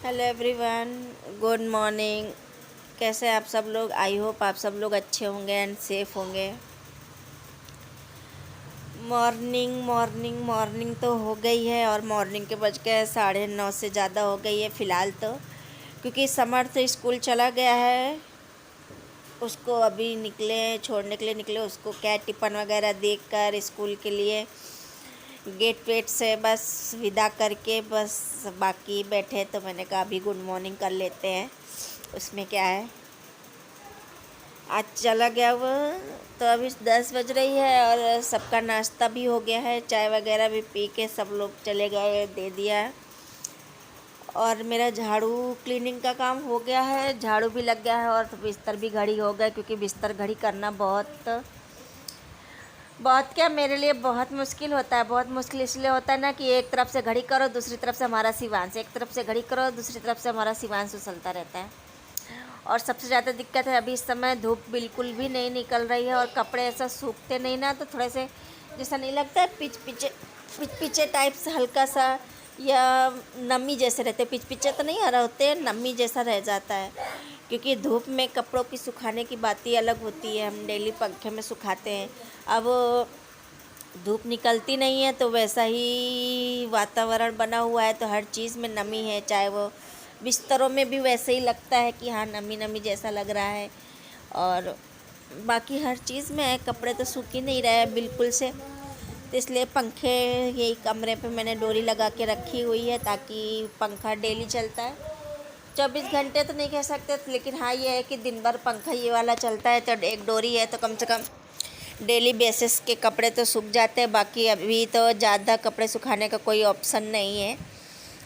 Hello everyone, good morning. कैसे हैं आप सब लोग? आई होप आप सब लोग अच्छे होंगे एंड सेफ होंगे। मॉर्निंग मॉर्निंग मॉर्निंग तो हो गई है और मॉर्निंग के बज के 9:30 से ज़्यादा हो गई है फ़िलहाल तो, क्योंकि समर्थ स्कूल चला गया है। उसको अभी निकले, छोड़ने के लिए निकले। उसको क्या टिफ़िन वगैरह देख कर स्कूल के लिए गेट वेट से बस विदा करके बस बाकी बैठे, तो मैंने कहा अभी गुड मॉर्निंग कर लेते हैं। उसमें क्या है, आज चला गया वो। तो अभी 10 बज रही है और सबका नाश्ता भी हो गया है, चाय वगैरह भी पी के सब लोग चले गए, दे दिया है। और मेरा झाड़ू क्लीनिंग का काम हो गया है, झाड़ू भी लग गया है और बिस्तर भी घड़ी हो गया, क्योंकि बिस्तर घड़ी करना बहुत बहुत क्या, मेरे लिए बहुत मुश्किल होता है। बहुत मुश्किल इसलिए होता है ना कि एक तरफ से घड़ी करो, दूसरी तरफ से हमारा शिवांश, एक तरफ से घड़ी करो, दूसरी तरफ से हमारा शिवांश उछलता रहता है। और सबसे ज़्यादा दिक्कत है अभी इस समय धूप बिल्कुल भी नहीं निकल रही है और कपड़े ऐसा सूखते नहीं ना, तो थोड़े से जैसा नहीं लगता है, पिच पिचे टाइप से हल्का सा, या नमी जैसे रहते। पिच पिचे तो नहीं आ रहा होते, नमी जैसा रह जाता है। क्योंकि धूप में कपड़ों की सुखाने की बात ही अलग होती है, हम डेली पंखे में सुखाते हैं। अब धूप निकलती नहीं है तो वैसा ही वातावरण बना हुआ है, तो हर चीज़ में नमी है, चाहे वो बिस्तरों में भी वैसे ही लगता है कि हाँ नमी नमी जैसा लग रहा है। और बाकी हर चीज़ में है, कपड़े तो सूख ही नहीं रहे हैं बिल्कुल से। तो इसलिए पंखे यही कमरे पे मैंने डोरी लगा के रखी हुई है, ताकि पंखा डेली चलता है। 24 घंटे तो नहीं कह सकते, लेकिन हाँ ये है कि दिन भर पंखा ये वाला चलता है, तो एक डोरी है तो कम से कम डेली बेसिस के कपड़े तो सूख जाते हैं। बाकी अभी तो ज़्यादा कपड़े सुखाने का कोई ऑप्शन नहीं है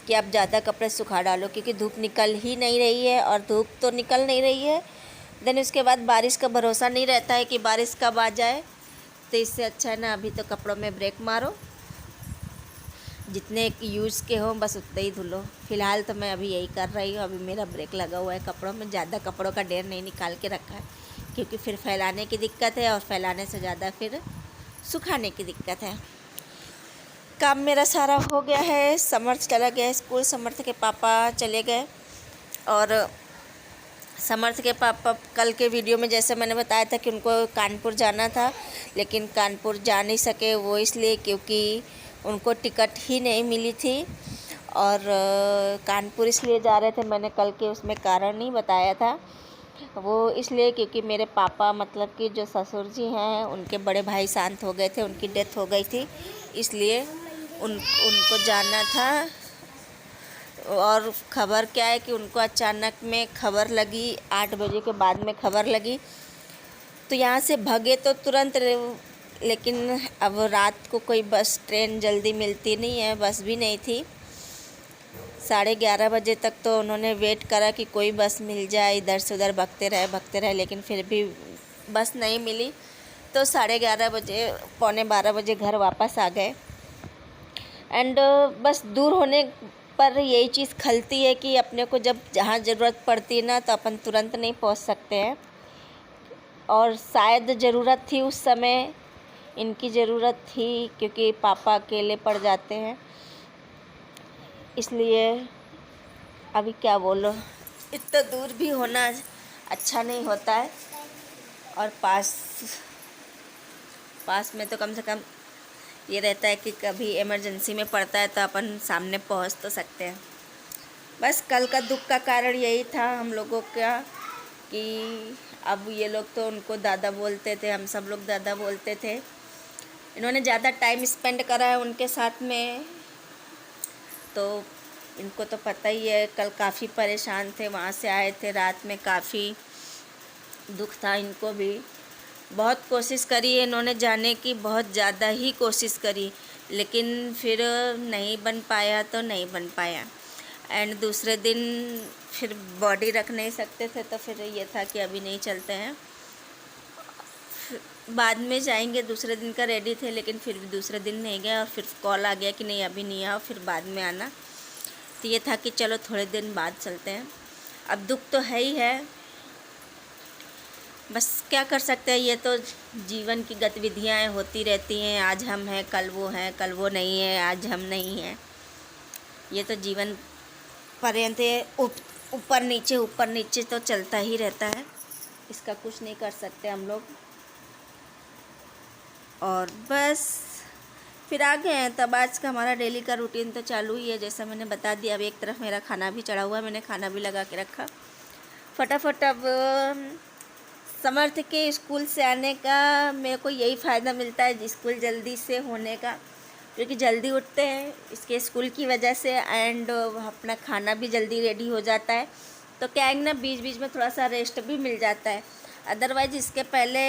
कि आप ज़्यादा कपड़े सुखा डालो, क्योंकि धूप निकल ही नहीं रही है। और धूप तो निकल नहीं रही है, देन उसके बाद बारिश का भरोसा नहीं रहता है कि बारिश कब आ जाए। तो इससे अच्छा है ना अभी तो कपड़ों में ब्रेक मारो, जितने यूज़ के हों बस उतने ही धुलो। फ़िलहाल तो मैं अभी यही कर रही हूँ, अभी मेरा ब्रेक लगा हुआ है कपड़ों में। ज़्यादा कपड़ों का ढेर नहीं निकाल के रखा है, क्योंकि फिर फैलाने की दिक्कत है और फैलाने से ज़्यादा फिर सुखाने की दिक्कत है। काम मेरा सारा हो गया है। समर्थ चला गया स्कूल, समर्थ के पापा चले गए। और समर्थ के पापा कल के वीडियो में जैसे मैंने बताया था कि उनको कानपुर जाना था, लेकिन कानपुर जा नहीं सके। वो इसलिए क्योंकि उनको टिकट ही नहीं मिली थी। और कानपुर इसलिए जा रहे थे, मैंने कल के उसमें कारण नहीं बताया था। वो इसलिए क्योंकि मेरे पापा मतलब कि जो ससुर जी हैं, उनके बड़े भाई शांत हो गए थे, उनकी डेथ हो गई थी, इसलिए उनको जाना था। और ख़बर क्या है कि उनको अचानक में खबर लगी, 8 बजे के बाद में खबर लगी, तो यहाँ से भगे तो तुरंत। लेकिन अब रात को कोई बस ट्रेन जल्दी मिलती नहीं है, बस भी नहीं थी। 11:30 बजे तक तो उन्होंने वेट करा कि कोई बस मिल जाए, इधर से उधर भगते रहे, लेकिन फिर भी बस नहीं मिली। तो 11:30 बजे, पौने 12 बजे घर वापस आ गए। एंड बस दूर होने पर यही चीज़ खलती है कि अपने को जब जहाँ ज़रूरत पड़ती है ना, तो अपन तुरंत नहीं पहुँच सकते हैं। और शायद ज़रूरत थी उस समय, इनकी ज़रूरत थी, क्योंकि पापा अकेले पड़ जाते हैं। इसलिए अभी क्या बोलो, इतना दूर भी होना अच्छा नहीं होता है। और पास में तो कम से कम ये रहता है कि कभी इमरजेंसी में पड़ता है तो अपन सामने पहुंच तो सकते हैं। बस कल का दुख का कारण यही था हम लोगों का, कि अब ये लोग तो उनको दादा बोलते थे, हम सब लोग दादा बोलते थे। इन्होंने ज़्यादा टाइम स्पेंड करा है उनके साथ में, तो इनको तो पता ही है। कल काफ़ी परेशान थे, वहाँ से आए थे रात में, काफ़ी दुख था इनको भी। बहुत कोशिश करी है इन्होंने जाने की, बहुत ज़्यादा ही कोशिश करी, लेकिन फिर नहीं बन पाया तो नहीं बन पाया। एंड दूसरे दिन फिर बॉडी रख नहीं सकते थे, तो फिर ये था कि अभी नहीं चलते हैं, बाद में जाएंगे। दूसरे दिन का रेडी थे, लेकिन फिर भी दूसरे दिन नहीं गए, और फिर कॉल आ गया कि नहीं अभी नहीं आओ, फिर बाद में आना। तो ये था कि चलो थोड़े दिन बाद चलते हैं। अब दुख तो है ही है, बस क्या कर सकते हैं, ये तो जीवन की गतिविधियाँ होती रहती हैं। आज हम हैं, कल वो हैं, कल वो नहीं है, आज हम नहीं हैं। ये तो जीवन पर्यंत ऊपर नीचे तो चलता ही रहता है, इसका कुछ नहीं कर सकते हम लोग। और बस फिर आ गए हैं। तब आज का हमारा डेली का रूटीन तो चालू ही है, जैसा मैंने बता दिया। अब एक तरफ मेरा खाना भी चढ़ा हुआ है, मैंने खाना भी लगा के रखा। फटाफट अब समर्थ के स्कूल से आने का मेरे को यही फ़ायदा मिलता है, स्कूल जल्दी से होने का, क्योंकि जल्दी उठते हैं इसके स्कूल की वजह से, एंड अपना खाना भी जल्दी रेडी हो जाता है। तो क्या है ना, बीच बीच में थोड़ा सा रेस्ट भी मिल जाता है। अदरवाइज इसके पहले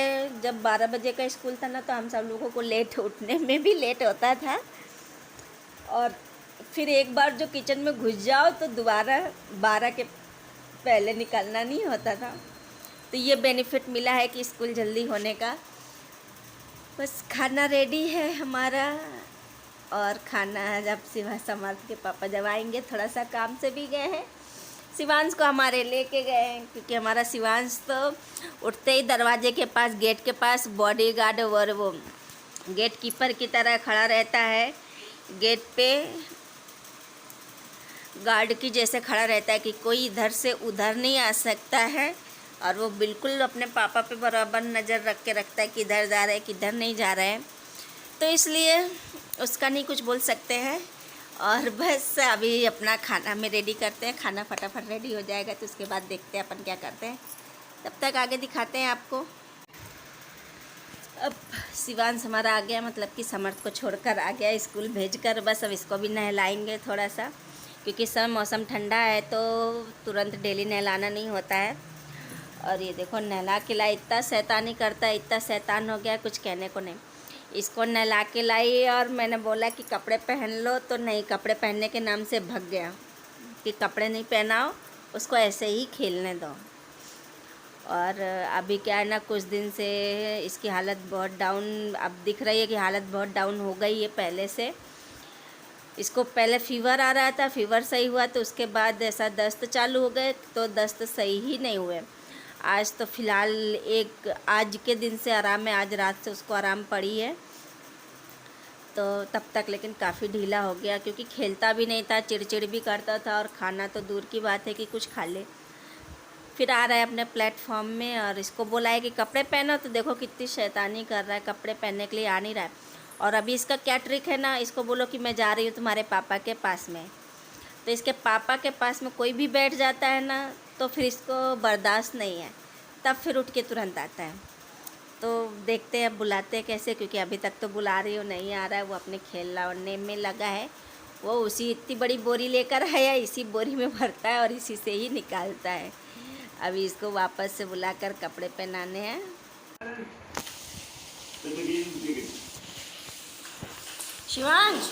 जब 12 बजे का स्कूल था ना, तो हम सब लोगों को लेट उठने में भी लेट होता था। और फिर एक बार जो किचन में घुस जाओ तो दोबारा 12 के पहले निकलना नहीं होता था। तो ये बेनिफिट मिला है कि स्कूल जल्दी होने का। बस खाना रेडी है हमारा, और खाना जब समर्थ के पापा जब आएंगे, थोड़ा सा काम से भी गए हैं, शिवांश को हमारे लेके गए हैं, क्योंकि हमारा शिवांश तो उठते ही दरवाजे के पास, गेट के पास बॉडीगार्ड और वो गेट कीपर की तरह खड़ा रहता है। गेट पे गार्ड की जैसे खड़ा रहता है कि कोई इधर से उधर नहीं आ सकता है। और वो बिल्कुल अपने पापा पे बराबर नज़र रख के रखता है कि इधर जा रहा है, किधर नहीं जा रहा है। तो इसलिए उसका नहीं कुछ बोल सकते हैं। और बस अभी अपना खाना में रेडी करते हैं, खाना फटाफट रेडी हो जाएगा तो उसके बाद देखते हैं अपन क्या करते हैं। तब तक आगे दिखाते हैं आपको। अब शिवांश हमारा आ गया, मतलब कि समर्थ को छोड़कर आ गया स्कूल भेजकर। बस अब इसको भी नहलाएंगे थोड़ा सा, क्योंकि इस समय मौसम ठंडा है तो तुरंत डेली नहलाना नहीं होता है। और ये देखो नहला के लाई, इतना शैतानी करता है, इतना शैतान हो गया कुछ कहने को नहीं। इसको नहला के लाई और मैंने बोला कि कपड़े पहन लो, तो नहीं, कपड़े पहनने के नाम से भाग गया कि कपड़े नहीं पहनाओ, उसको ऐसे ही खेलने दो। और अभी क्या है ना, कुछ दिन से इसकी हालत बहुत डाउन अब दिख रही है कि हालत बहुत डाउन हो गई है पहले से। इसको पहले फ़ीवर आ रहा था, फ़ीवर सही हुआ तो उसके बाद ऐसा दस्त चालू हो गए, तो दस्त सही ही नहीं हुए। आज तो फ़िलहाल आज के दिन से आराम है, आज रात से उसको आराम पड़ी है। तो तब तक लेकिन काफ़ी ढीला हो गया, क्योंकि खेलता भी नहीं था, चिड़चिड़ भी करता था, और खाना तो दूर की बात है कि कुछ खा ले। फिर आ रहा है अपने प्लेटफॉर्म में, और इसको बोला है कि कपड़े पहनो, तो देखो कितनी शैतानी कर रहा है, कपड़े पहनने के लिए आ नहीं रहा है। और अभी इसका क्या ट्रिक है ना, इसको बोलो कि मैं जा रही हूँ तुम्हारे पापा के पास में, तो इसके पापा के पास में कोई भी बैठ जाता है ना, तो फिर इसको बर्दाश्त नहीं है, तब फिर उठ के तुरंत आता है। तो देखते हैं बुलाते हैं कैसे, क्योंकि अभी तक तो बुला रही हो नहीं आ रहा है, वो अपने खेलने में लगा है। वो उसी इतनी बड़ी बोरी लेकर आया, इसी बोरी में भरता है और इसी से ही निकालता है। अभी इसको वापस से बुलाकर कपड़े पहनाने हैं। शिवांश,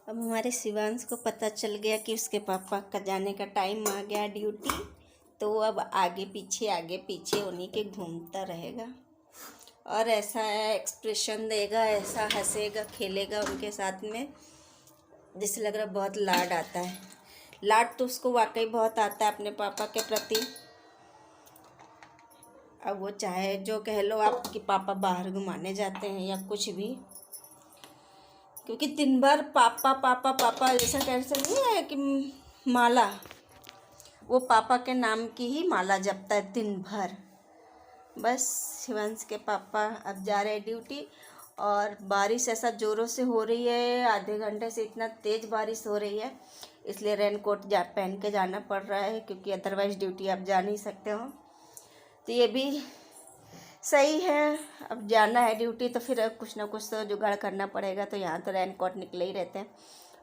अब हमारे शिवांश को पता चल गया कि उसके पापा का जाने का टाइम आ गया ड्यूटी, तो वो अब आगे पीछे उन्हीं के घूमता रहेगा और ऐसा एक्सप्रेशन देगा, ऐसा हंसेगा खेलेगा उनके साथ में, जिससे लग रहा है बहुत लाड आता है। लाड तो उसको वाकई बहुत आता है अपने पापा के प्रति। अब वो चाहे जो कह लो आप कि पापा बाहर घुमाने जाते हैं या कुछ भी, क्योंकि दिन भर पापा पापा पापा जैसा कैसे नहीं है कि माला, वो पापा के नाम की ही माला जपता है दिन भर। बस शिवांश के पापा अब जा रहे हैं ड्यूटी और बारिश ऐसा ज़ोरों से हो रही है, आधे घंटे से इतना तेज़ बारिश हो रही है, इसलिए रेनकोट पहन के जाना पड़ रहा है, क्योंकि अदरवाइज़ ड्यूटी आप जा नहीं सकते हो। तो ये भी सही है, अब जाना है ड्यूटी तो फिर कुछ ना कुछ तो जुगाड़ करना पड़ेगा। तो यहाँ तो रेनकोट निकले ही रहते हैं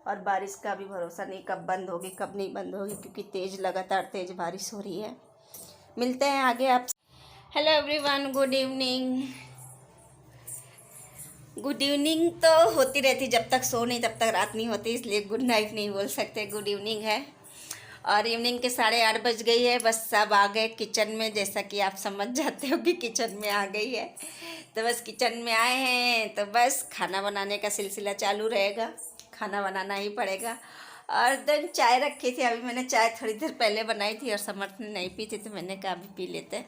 और बारिश का भी भरोसा नहीं कब बंद होगी कब नहीं बंद होगी, क्योंकि लगातार तेज़ बारिश हो रही है। मिलते हैं आगे आप। Hello everyone, good evening. Good evening तो होती रहती, जब तक सो नहीं तब तक रात नहीं होती, इसलिए गुड नाइट नहीं बोल सकते, गुड इवनिंग है। और इवनिंग के 8:30 बज गई है। बस सब आ गए किचन में, जैसा कि आप समझ जाते हो कि किचन में आ गई है। तो बस किचन में आए हैं तो बस खाना बनाने का सिलसिला चालू रहेगा, खाना बनाना ही पड़ेगा। और देन चाय रखी थी, अभी मैंने चाय थोड़ी देर पहले बनाई थी और समर्थ ने नहीं पी थी, तो मैंने कहा अभी पी लेते।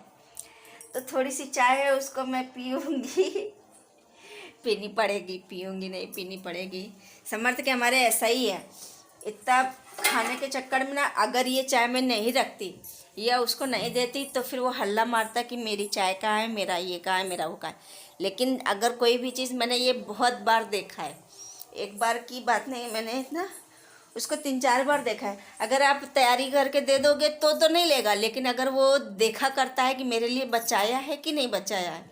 तो थोड़ी सी चाय है उसको मैं पीऊँगी, पीनी पड़ेगी, पीऊँगी नहीं पीनी पड़ेगी। समर्थ के हमारे ऐसा ही है, इतना खाने के चक्कर में ना, अगर ये चाय मैं नहीं रखती या उसको नहीं देती तो फिर वो हल्ला मारता कि मेरी चाय कहाँ है, मेरा ये कहाँ है, मेरा वो कहाँ है। लेकिन अगर कोई भी चीज़, मैंने ये बहुत बार देखा है, एक बार की बात नहीं, मैंने ना उसको 3-4 बार देखा है। अगर आप तैयारी करके दे दोगे तो नहीं लेगा, लेकिन अगर वो देखा करता है कि मेरे लिए बचाया है कि नहीं बचाया है,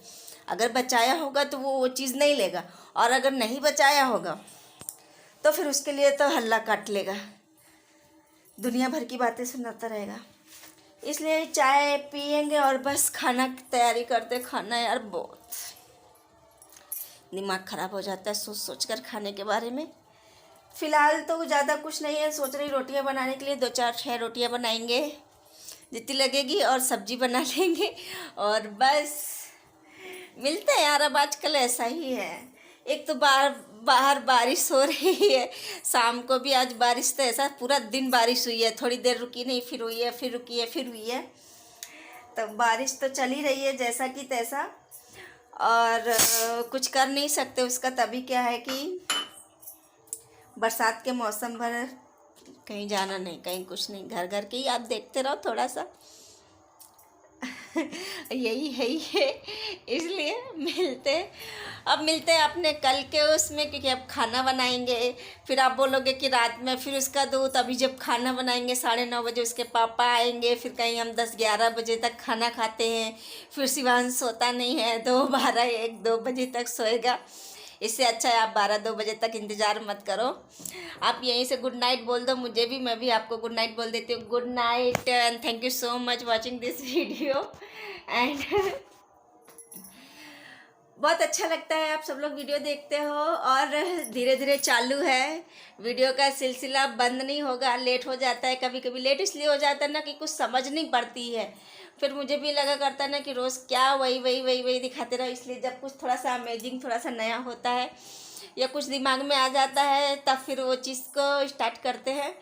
अगर बचाया होगा तो वो चीज़ नहीं लेगा, और अगर नहीं बचाया होगा तो फिर उसके लिए तो हल्ला काट लेगा, दुनिया भर की बातें सुनाता रहेगा। इसलिए चाय पियेंगे और बस खाना की तैयारी करते। खाना यार बहुत दिमाग ख़राब हो जाता है सोच सोच कर खाने के बारे में। फ़िलहाल तो ज़्यादा कुछ नहीं है, सोच रही रोटियां बनाने के लिए 2-4-6 रोटियां बनाएंगे जितनी लगेगी, और सब्जी बना लेंगे और बस मिलते हैं यार। अब आजकल ऐसा ही है, एक तो बाहर बारिश हो रही है, शाम को भी आज बारिश, तो ऐसा पूरा दिन बारिश हुई है, थोड़ी देर रुकी नहीं, फिर हुई है, फिर रुकी है, फिर हुई है। तो बारिश तो चल ही रही है जैसा कि तैसा, और कुछ कर नहीं सकते उसका। तभी क्या है कि बरसात के मौसम भर कहीं जाना नहीं, कहीं कुछ नहीं, घर घर के ही आप देखते रहो थोड़ा सा यही है ही है। इसलिए मिलते हैं अपने कल के उसमें, क्योंकि अब खाना बनाएंगे। फिर आप बोलोगे कि रात में फिर उसका दूध, अभी जब खाना बनाएंगे 9:30 बजे उसके पापा आएंगे, फिर कहीं हम 10-11 बजे तक खाना खाते हैं, फिर शिवांश सोता नहीं है, 2, 12, 1, 2 बजे तक सोएगा। इससे अच्छा है आप 12-2 बजे तक इंतज़ार मत करो, आप यहीं से गुड नाइट बोल दो मुझे भी, मैं भी आपको गुड नाइट बोल देती हूँ। Good night and thank you so much watching this video. And बहुत अच्छा लगता है आप सब लोग वीडियो देखते हो, और धीरे धीरे चालू है वीडियो का सिलसिला, बंद नहीं होगा। लेट हो जाता है, कभी कभी लेट इसलिए हो जाता है ना कि कुछ समझ नहीं पड़ती है, फिर मुझे भी लगा करता है ना कि रोज़ क्या वही दिखाते रहो। इसलिए जब कुछ थोड़ा सा अमेजिंग, थोड़ा सा नया होता है या कुछ दिमाग में आ जाता है, तब फिर वो चीज़ को स्टार्ट करते हैं।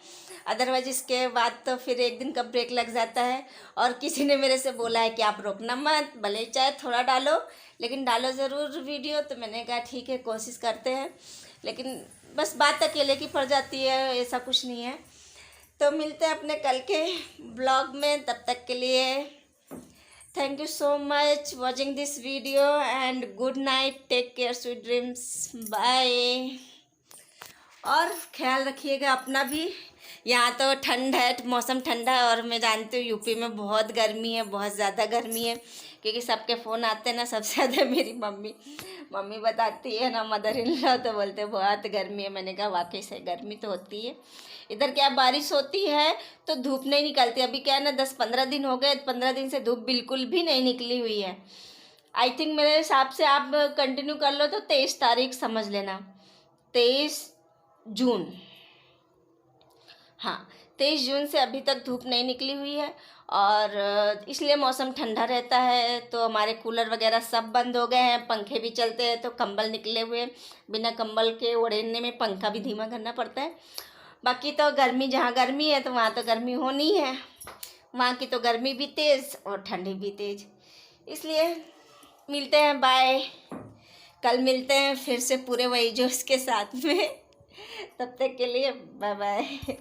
अदरवाइज इसके बाद तो फिर एक दिन का ब्रेक लग जाता है। और किसी ने मेरे से बोला है कि आप रोकना मत, भले चाहे थोड़ा डालो लेकिन डालो ज़रूर वीडियो। तो मैंने कहा ठीक है, कोशिश करते हैं, लेकिन बस बात अकेले की पड़ जाती है, ऐसा कुछ नहीं है। तो मिलते हैं अपने कल के ब्लॉग में, तब तक के लिए thank you so much watching this video and good night, take care, sweet dreams, bye. और ख्याल रखिएगा अपना भी। यहाँ तो ठंड है, मौसम ठंडा है, और मैं जानती हूँ यूपी में बहुत गर्मी है, बहुत ज़्यादा गर्मी है, क्योंकि सबके फ़ोन आते हैं ना, सबसे ज़्यादा मेरी मम्मी बताती है ना, मदर इन लॉ, तो बोलते हैं बहुत गर्मी है। मैंने कहा वाकई से गर्मी तो होती है। इधर क्या बारिश होती है तो धूप नहीं निकलती। अभी क्या है ना, 10-15 दिन हो गए, 15 दिन से धूप बिल्कुल भी नहीं निकली हुई है। आई थिंक मेरे हिसाब से आप कंटिन्यू कर लो तो 23 तारीख समझ लेना, 23 जून, हाँ 23 जून से अभी तक धूप नहीं निकली हुई है। और इसलिए मौसम ठंडा रहता है। तो हमारे कूलर वगैरह सब बंद हो गए हैं, पंखे भी चलते हैं, तो कंबल निकले हुए, बिना कंबल के ओढ़ने में पंखा भी धीमा करना पड़ता है। बाकी तो गर्मी, जहाँ गर्मी है तो वहाँ तो गर्मी होनी है, वहाँ की तो गर्मी भी तेज़ और ठंडी भी तेज़। इसलिए मिलते हैं, बाय। कल मिलते हैं फिर से पूरे वही जोश के साथ में। तब तक के लिए बाय बाय।